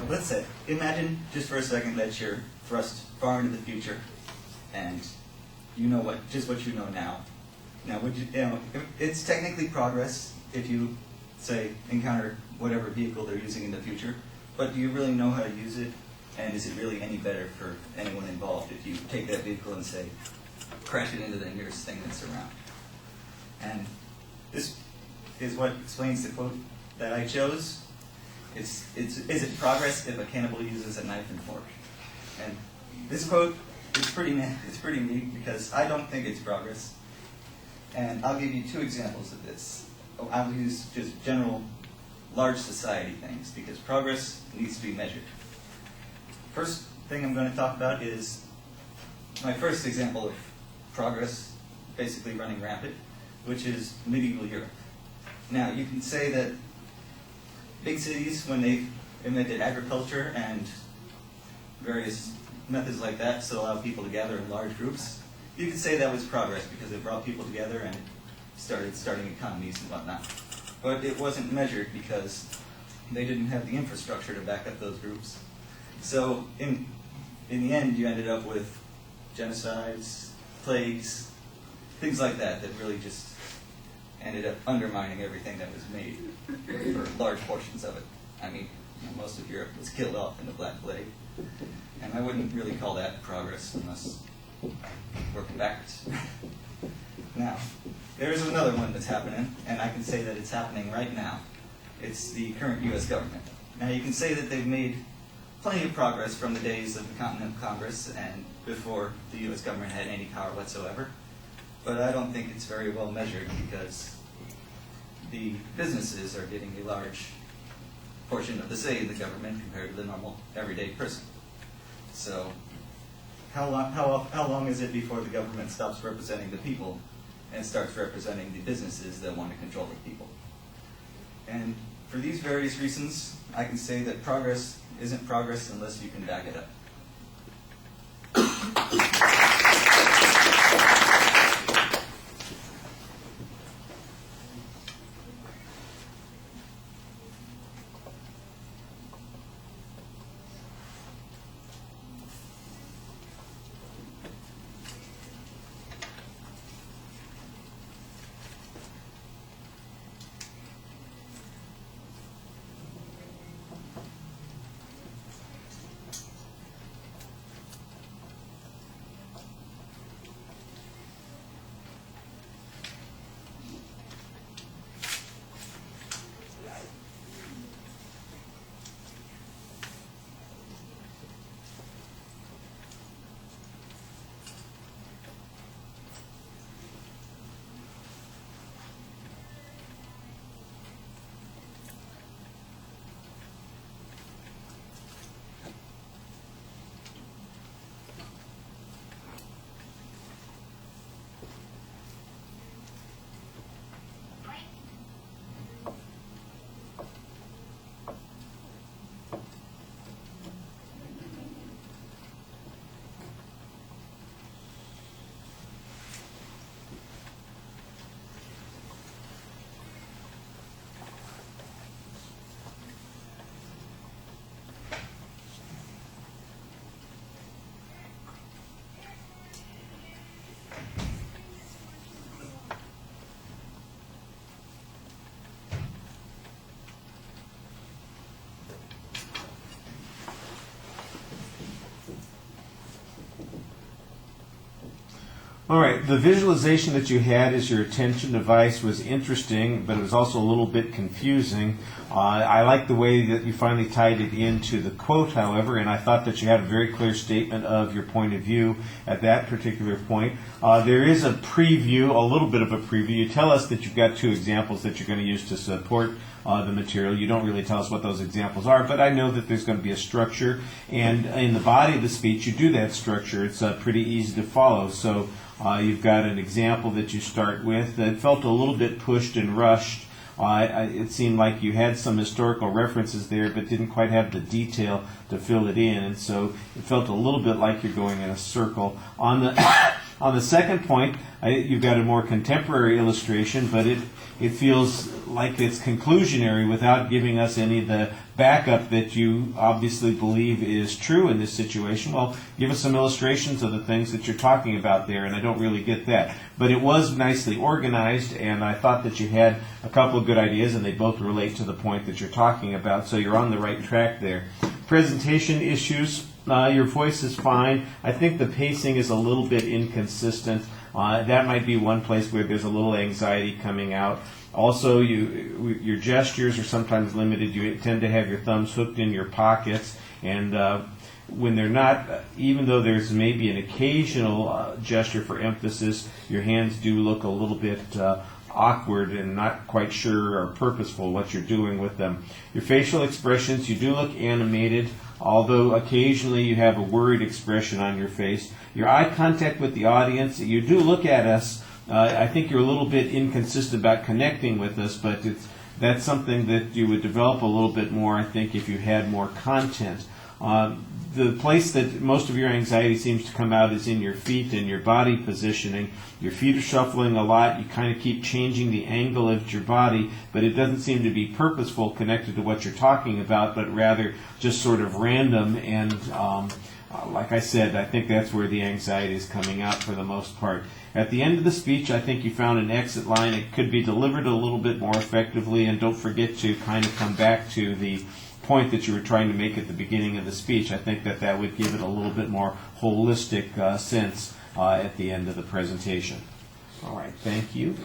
let's say, imagine just for a second that you're thrust far into the future, and you know just what you know now. Now, it's technically progress if you, say, encounter whatever vehicle they're using in the future, but do you really know how to use it? And is it really any better for anyone involved if you take that vehicle and, say, crash it into the nearest thing that's around? And this is what explains the quote that I chose. Is it progress if a cannibal uses a knife and fork? And this quote is pretty neat because I don't think it's progress. And I'll give you two examples of this. I'll use just general large society things because progress needs to be measured. First thing I'm going to talk about is my first example of progress basically running rampant, which is medieval Europe. Now, you can say that big cities, when they invented agriculture and various methods like that to allow people to gather in large groups, you could say that was progress because it brought people together and starting economies and whatnot. But it wasn't measured because they didn't have the infrastructure to back up those groups. So in the end, you ended up with genocides, plagues, things like that that really just ended up undermining everything that was made for large portions of it. I mean, most of Europe was killed off in the Black Plague. And I wouldn't really call that progress unless working backwards. Now, there is another one that's happening, and I can say that it's happening right now. It's the current U.S. government. Now, you can say that they've made plenty of progress from the days of the Continental Congress and before the U.S. government had any power whatsoever. But I don't think it's very well measured because the businesses are getting a large portion of the say in the government compared to the normal everyday person. So how long is it before the government stops representing the people and starts representing the businesses that want to control the people? And for these various reasons, I can say that progress isn't progress unless you can back it up. All right, the visualization that you had as your attention device was interesting, but it was also a little bit confusing. I like the way that you finally tied it into the quote, however, and I thought that you had a very clear statement of your point of view at that particular point. There is a preview, a little bit of a preview. You tell us that you've got two examples that you're going to use to support the material. You don't really tell us what those examples are, but I know that there's going to be a structure, and in the body of the speech, you do that structure. It's pretty easy to follow. So you've got an example that you start with that felt a little bit pushed and rushed. It seemed like you had some historical references there, but didn't quite have the detail to fill it in, and so it felt a little bit like you're going in a circle. On the On the second point, you've got a more contemporary illustration, but it feels like it's conclusionary without giving us any of the backup that you obviously believe is true in this situation. Well, give us some illustrations of the things that you're talking about there, and I don't really get that. But it was nicely organized, and I thought that you had a couple of good ideas, and they both relate to the point that you're talking about, so you're on the right track there. Presentation issues, your voice is fine. I think the pacing is a little bit inconsistent. That might be one place where there's a little anxiety coming out. Also, your gestures are sometimes limited. You tend to have your thumbs hooked in your pockets, and when they're not, even though there's maybe an occasional gesture for emphasis, your hands do look a little bit awkward and not quite sure or purposeful what you're doing with them. Your facial expressions, you do look animated, although occasionally you have a worried expression on your face. Your eye contact with the audience, you do look at us. I think you're a little bit inconsistent about connecting with us, but that's something that you would develop a little bit more, I think, if you had more content. The place that most of your anxiety seems to come out is in your feet and your body positioning. Your feet are shuffling a lot. You kind of keep changing the angle of your body, but it doesn't seem to be purposeful connected to what you're talking about, but rather just sort of random. And like I said, I think that's where the anxiety is coming out for the most part. At the end of the speech, I think you found an exit line. It could be delivered a little bit more effectively, and don't forget to kind of come back to the point that you were trying to make at the beginning of the speech. I think that would give it a little bit more holistic sense at the end of the presentation. All right, thank you.